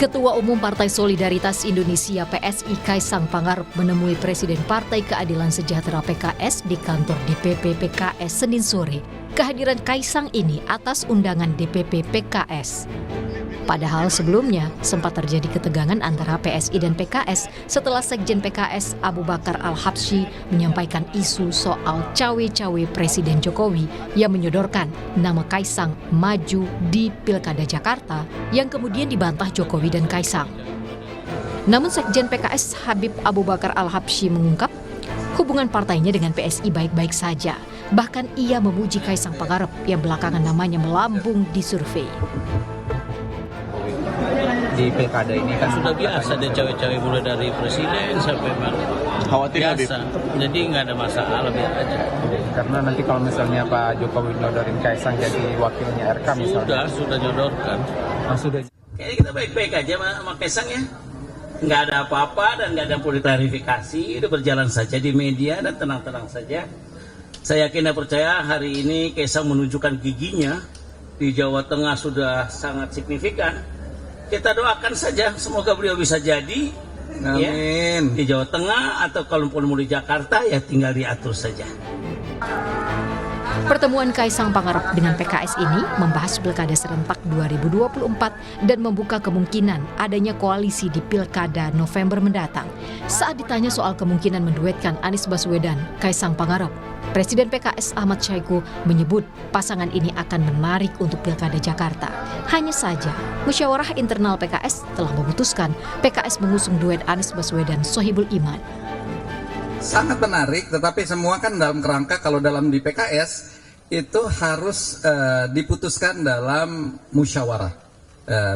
Ketua Umum Partai Solidaritas Indonesia PSI Kaisang Pangarep menemui Presiden Partai Keadilan Sejahtera PKS di kantor DPP PKS Senin sore. Kehadiran Kaisang ini atas undangan DPP PKS. Padahal sebelumnya sempat terjadi ketegangan antara PSI dan PKS setelah Sekjen PKS Abu Bakar Al-Habsyi menyampaikan isu soal cawe-cawe Presiden Jokowi yang menyodorkan nama Kaisang maju di Pilkada Jakarta yang kemudian dibantah Jokowi dan Kaisang. Namun Sekjen PKS Habib Abu Bakar Al-Habsyi mengungkap hubungan partainya dengan PSI baik-baik saja. Bahkan ia memuji Kaisang Pangarep yang belakangan namanya melambung di survei. Di pilkada ini kan sudah biasa dia cawe-cawe mulai dari presiden sampai mana. Khawatir biasa. Jadi nggak ada masalah, biar aja. Karena nanti kalau misalnya Pak Jokowi nyodorin Kaisang jadi wakilnya RK misalnya. Sudah nyodorkan. Sudah. Kayaknya kita baik-baik aja sama Kaisang ya. Nggak ada apa-apa dan nggak ada perlu klarifikasi. Udah berjalan saja di media dan tenang-tenang saja. Saya yakin dan percaya hari ini Kaisang menunjukkan giginya di Jawa Tengah sudah sangat signifikan. Kita doakan saja semoga beliau bisa jadi. Amin. Ya, di Jawa Tengah atau kalau mau di Jakarta ya tinggal diatur saja. Pertemuan Kaisang Pangarep dengan PKS ini membahas Pilkada serentak 2024 dan membuka kemungkinan adanya koalisi di Pilkada November mendatang. Saat ditanya soal kemungkinan menduetkan Anies Baswedan, Kaisang Pangarep, Presiden PKS Ahmad Syahiku menyebut pasangan ini akan menarik untuk Pilkada Jakarta. Hanya saja, musyawarah internal PKS telah memutuskan PKS mengusung duet Anies Baswedan Sohibul Iman. sangat menarik, tetapi semua kan dalam kerangka kalau dalam di PKS itu harus diputuskan dalam musyawarah,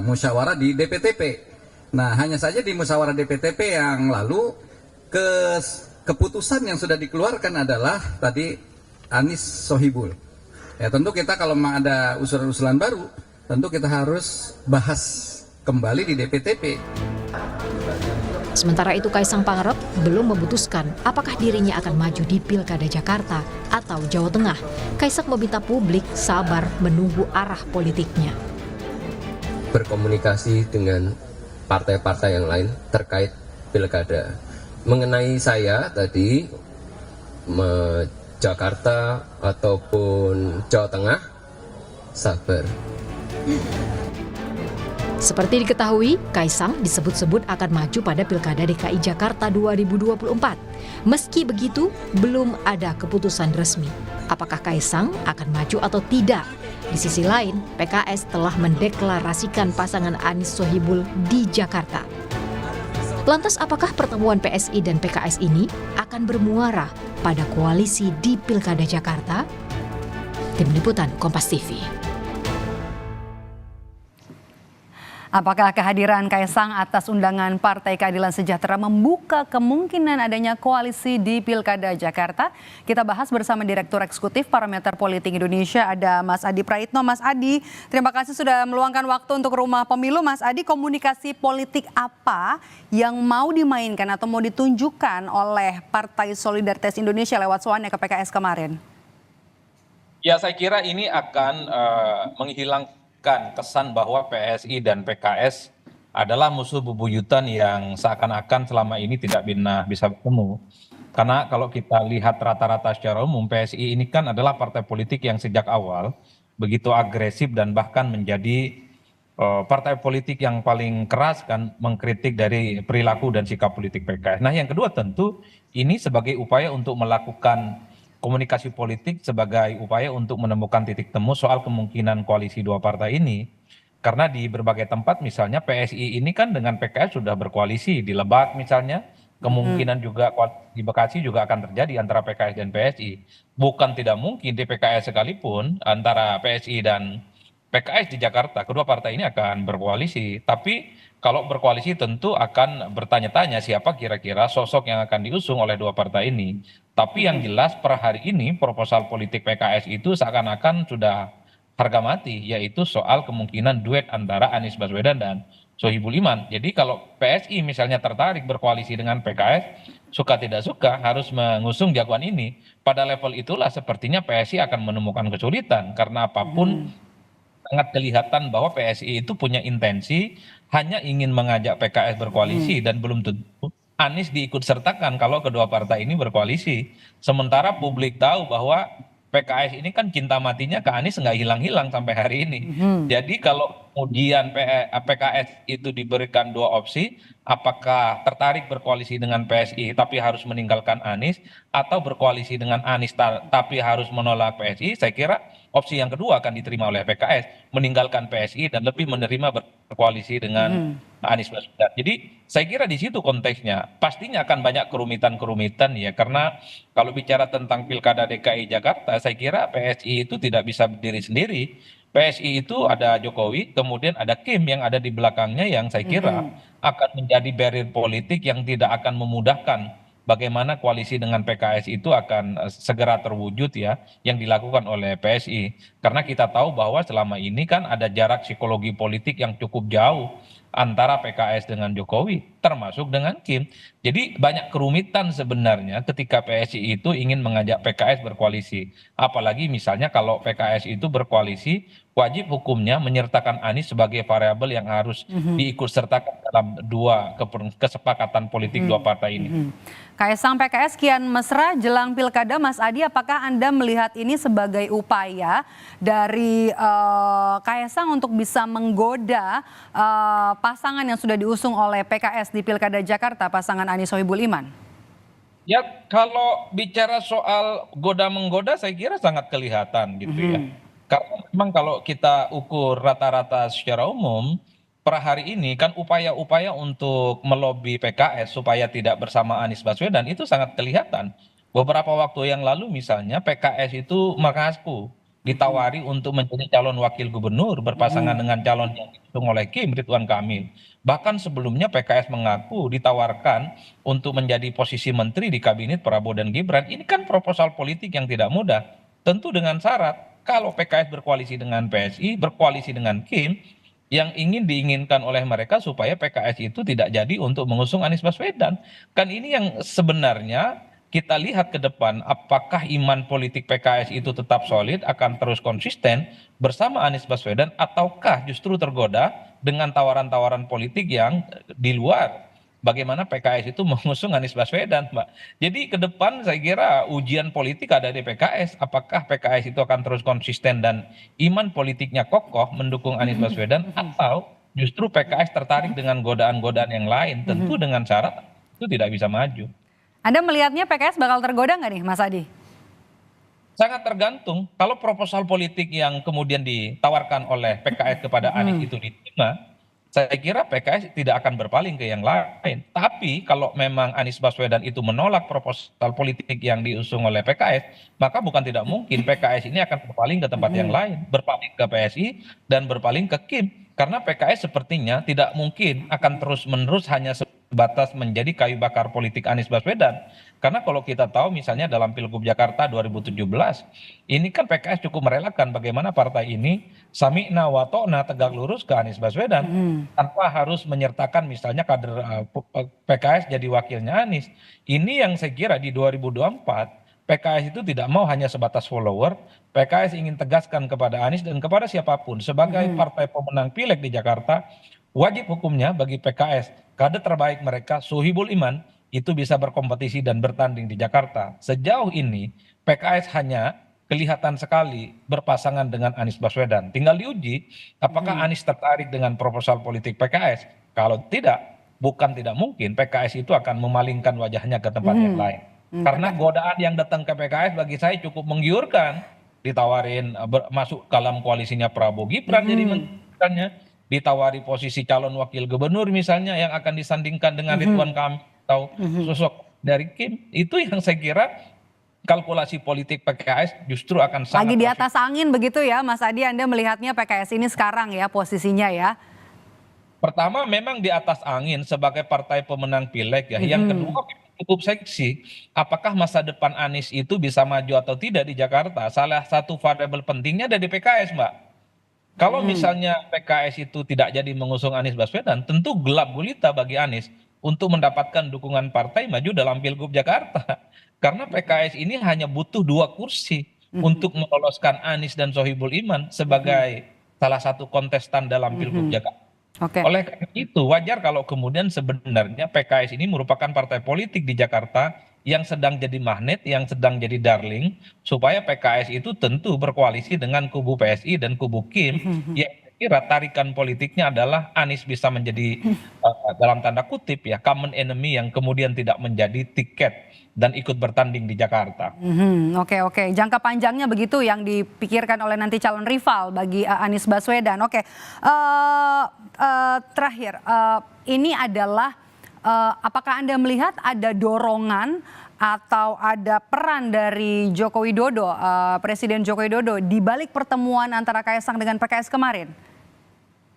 musyawarah di DPTP. Nah, hanya saja di musyawarah DPTP yang lalu keputusan yang sudah dikeluarkan adalah tadi Anies Sohibul. Ya, tentu kita kalau memang ada usulan-usulan baru, tentu kita harus bahas kembali di DPTP. Sementara itu Kaisang Pangarep belum memutuskan apakah dirinya akan maju di Pilkada Jakarta atau Jawa Tengah. Kaisang meminta publik sabar menunggu arah politiknya. Berkomunikasi dengan partai-partai yang lain terkait Pilkada. Mengenai saya tadi, Jakarta ataupun Jawa Tengah, sabar. Seperti diketahui, Kaisang disebut-sebut akan maju pada Pilkada DKI Jakarta 2024. Meski begitu, belum ada keputusan resmi. Apakah Kaisang akan maju atau tidak? Di sisi lain, PKS telah mendeklarasikan pasangan Anies Sohibul di Jakarta. Lantas apakah pertemuan PSI dan PKS ini akan bermuara pada koalisi di Pilkada Jakarta? Tim Liputan Kompas TV. Apakah kehadiran Kaisang atas undangan Partai Keadilan Sejahtera membuka kemungkinan adanya koalisi di Pilkada Jakarta? Kita bahas bersama Direktur Eksekutif Parameter Politik Indonesia, ada Mas Adi Praitno. Mas Adi, terima kasih sudah meluangkan waktu untuk Rumah Pemilu. Mas Adi, komunikasi politik apa yang mau dimainkan atau mau ditunjukkan oleh Partai Solidaritas Indonesia lewat soannya ke PKS kemarin? Ya, saya kira ini akan menghilangkan kesan bahwa PSI dan PKS adalah musuh bebuyutan yang seakan-akan selama ini tidak bisa bertemu. Karena kalau kita lihat rata-rata secara umum, PSI ini kan adalah partai politik yang sejak awal begitu agresif dan bahkan menjadi partai politik yang paling keras kan mengkritik dari perilaku dan sikap politik PKS. Nah, yang kedua tentu ini sebagai upaya untuk melakukan komunikasi politik sebagai upaya untuk menemukan titik temu soal kemungkinan koalisi dua partai ini. Karena di berbagai tempat misalnya PSI ini kan dengan PKS sudah berkoalisi di Lebak misalnya. Kemungkinan juga di Bekasi juga akan terjadi antara PKS dan PSI. Bukan tidak mungkin di PKS sekalipun antara PSI dan PKS di Jakarta, kedua partai ini akan berkoalisi. Tapi kalau berkoalisi tentu akan bertanya-tanya siapa kira-kira sosok yang akan diusung oleh dua partai ini. Tapi yang jelas per hari ini proposal politik PKS itu seakan-akan sudah harga mati, yaitu soal kemungkinan duet antara Anies Baswedan dan Sohibul Iman. Jadi kalau PSI misalnya tertarik berkoalisi dengan PKS, suka tidak suka harus mengusung jagoan ini. Pada level itulah sepertinya PSI akan menemukan kesulitan karena apapun sangat kelihatan bahwa PSI itu punya intensi hanya ingin mengajak PKS berkoalisi dan belum tentu Anies diikut sertakan kalau kedua partai ini berkoalisi. Sementara publik tahu bahwa PKS ini kan cinta matinya ke Anies nggak hilang-hilang sampai hari ini. Jadi kalau kemudian PKS itu diberikan dua opsi, apakah tertarik berkoalisi dengan PSI tapi harus meninggalkan Anies, atau berkoalisi dengan Anies tapi harus menolak PSI, saya kira opsi yang kedua akan diterima oleh PKS, meninggalkan PSI dan lebih menerima berkoalisi dengan Anies Baswedan. Jadi saya kira di situ konteksnya. Pastinya akan banyak kerumitan-kerumitan ya, karena kalau bicara tentang Pilkada DKI Jakarta, saya kira PSI itu tidak bisa berdiri sendiri. PSI itu ada Jokowi, kemudian ada Kim yang ada di belakangnya yang saya kira akan menjadi barrier politik yang tidak akan memudahkan bagaimana koalisi dengan PKS itu akan segera terwujud ya, yang dilakukan oleh PSI. Karena kita tahu bahwa selama ini kan ada jarak psikologi politik yang cukup jauh antara PKS dengan Jokowi, termasuk dengan Kim. Jadi banyak kerumitan sebenarnya ketika PSI itu ingin mengajak PKS berkoalisi. Apalagi misalnya kalau PKS itu berkoalisi, wajib hukumnya menyertakan Anies sebagai variabel yang harus diikut sertakan dalam dua kesepakatan politik dua partai ini. Kaisang PKS kian mesra jelang pilkada, Mas Adi, apakah Anda melihat ini sebagai upaya dari Kaisang untuk bisa menggoda pasangan yang sudah diusung oleh PKS di pilkada Jakarta, pasangan Anies Sohibul Iman? Ya kalau bicara soal goda-menggoda saya kira sangat kelihatan gitu ya. Karena memang kalau kita ukur rata-rata secara umum, per hari ini kan upaya-upaya untuk melobi PKS supaya tidak bersama Anies Baswedan itu sangat kelihatan. Beberapa waktu yang lalu misalnya PKS itu mengaku ditawari untuk menjadi calon wakil gubernur berpasangan dengan calon yang diusung oleh Kim, Ridwan Kamil. Bahkan sebelumnya PKS mengaku ditawarkan untuk menjadi posisi menteri di kabinet Prabowo dan Gibran. Ini kan proposal politik yang tidak mudah. Tentu dengan syarat kalau PKS berkoalisi dengan PSI, berkoalisi dengan Kim, yang ingin diinginkan oleh mereka supaya PKS itu tidak jadi untuk mengusung Anies Baswedan. Kan ini yang sebenarnya kita lihat ke depan, apakah iman politik PKS itu tetap solid, akan terus konsisten bersama Anies Baswedan, ataukah justru tergoda dengan tawaran-tawaran politik yang di luar bagaimana PKS itu mengusung Anies Baswedan, Mbak. Jadi ke depan saya kira ujian politik ada di PKS. Apakah PKS itu akan terus konsisten dan iman politiknya kokoh mendukung Anies Baswedan, atau justru PKS tertarik dengan godaan-godaan yang lain, tentu dengan syarat itu tidak bisa maju. Anda melihatnya PKS bakal tergoda nggak nih, Mas Adi? Sangat tergantung. Kalau proposal politik yang kemudian ditawarkan oleh PKS kepada Anies itu diterima, saya kira PKS tidak akan berpaling ke yang lain. Tapi kalau memang Anies Baswedan itu menolak proposal politik yang diusung oleh PKS, maka bukan tidak mungkin PKS ini akan berpaling ke tempat yang lain, berpaling ke PSI dan berpaling ke Kim. Karena PKS sepertinya tidak mungkin akan terus-menerus hanya sebatas menjadi kayu bakar politik Anies Baswedan. Karena kalau kita tahu misalnya dalam Pilgub Jakarta 2017, ini kan PKS cukup merelakan bagaimana partai ini sami'na wa ta'na tegak lurus ke Anies Baswedan tanpa harus menyertakan misalnya kader PKS jadi wakilnya Anies. Ini yang saya kira di 2024 PKS itu tidak mau hanya sebatas follower, PKS ingin tegaskan kepada Anies dan kepada siapapun sebagai partai pemenang pileg di Jakarta, wajib hukumnya bagi PKS, kader terbaik mereka Sohibul Iman itu bisa berkompetisi dan bertanding di Jakarta. Sejauh ini PKS hanya kelihatan sekali berpasangan dengan Anies Baswedan. Tinggal diuji apakah Anies tertarik dengan proposal politik PKS. Kalau tidak, bukan tidak mungkin PKS itu akan memalingkan wajahnya ke tempat yang lain. Karena godaan yang datang ke PKS bagi saya cukup menggiurkan. Ditawarin masuk dalam koalisinya Prabowo Gibran jadi menterinya, ditawari posisi calon wakil gubernur misalnya yang akan disandingkan dengan Ridwan Kamil atau sosok dari Kim. Itu yang saya kira kalkulasi politik PKS justru akan sangat lagi di atas angin begitu ya, Mas Adi. Anda melihatnya PKS ini sekarang ya posisinya ya. Pertama memang di atas angin sebagai partai pemenang pileg ya. Yang kedua cukup seksi. Apakah masa depan Anies itu bisa maju atau tidak di Jakarta? Salah satu variabel pentingnya ada di PKS, Mbak. Kalau misalnya PKS itu tidak jadi mengusung Anies Baswedan, tentu gelap gulita bagi Anies untuk mendapatkan dukungan partai maju dalam Pilgub Jakarta. Karena PKS ini hanya butuh 2 kursi untuk meloloskan Anies dan Sohibul Iman sebagai salah satu kontestan dalam Pilgub Jakarta. Oke. Oleh karena itu wajar kalau kemudian sebenarnya PKS ini merupakan partai politik di Jakarta yang sedang jadi magnet, yang sedang jadi darling, supaya PKS itu tentu berkoalisi dengan kubu PSI dan kubu Kim, yang kira tarikan politiknya adalah Anies bisa menjadi dalam tanda kutip ya common enemy yang kemudian tidak menjadi tiket dan ikut bertanding di Jakarta. Oke. Jangka panjangnya begitu yang dipikirkan oleh nanti calon rival bagi Anies Baswedan. Oke. Terakhir, ini adalah apakah Anda melihat ada dorongan atau ada peran dari Joko Widodo, Presiden Joko Widodo di balik pertemuan antara Kaisang dengan PKS kemarin?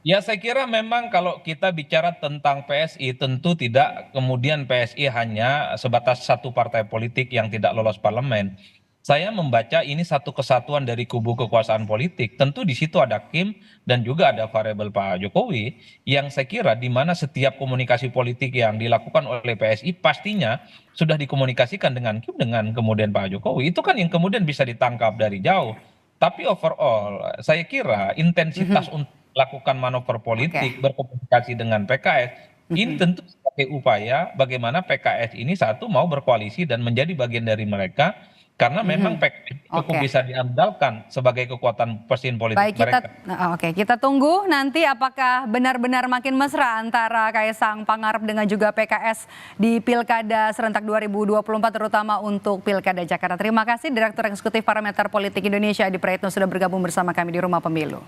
Ya saya kira memang kalau kita bicara tentang PSI tentu tidak kemudian PSI hanya sebatas satu partai politik yang tidak lolos parlemen. Saya membaca ini satu kesatuan dari kubu kekuasaan politik. Tentu di situ ada Kim dan juga ada variabel Pak Jokowi yang saya kira di mana setiap komunikasi politik yang dilakukan oleh PSI pastinya sudah dikomunikasikan dengan Kim dengan kemudian Pak Jokowi. Itu kan yang kemudian bisa ditangkap dari jauh. Tapi overall saya kira intensitas untuk lakukan manuver politik, berkomunikasi dengan PKS, ini tentu sebagai upaya bagaimana PKS ini satu mau berkoalisi dan menjadi bagian dari mereka, karena memang PKS cukup bisa diandalkan sebagai kekuatan mesin politik Baik, mereka. kita tunggu nanti apakah benar-benar makin mesra antara Kaisang Pangarep dengan juga PKS di Pilkada serentak 2024 terutama untuk Pilkada Jakarta. Terima kasih Direktur Eksekutif Parameter Politik Indonesia Adi Praetno sudah bergabung bersama kami di Rumah Pemilu.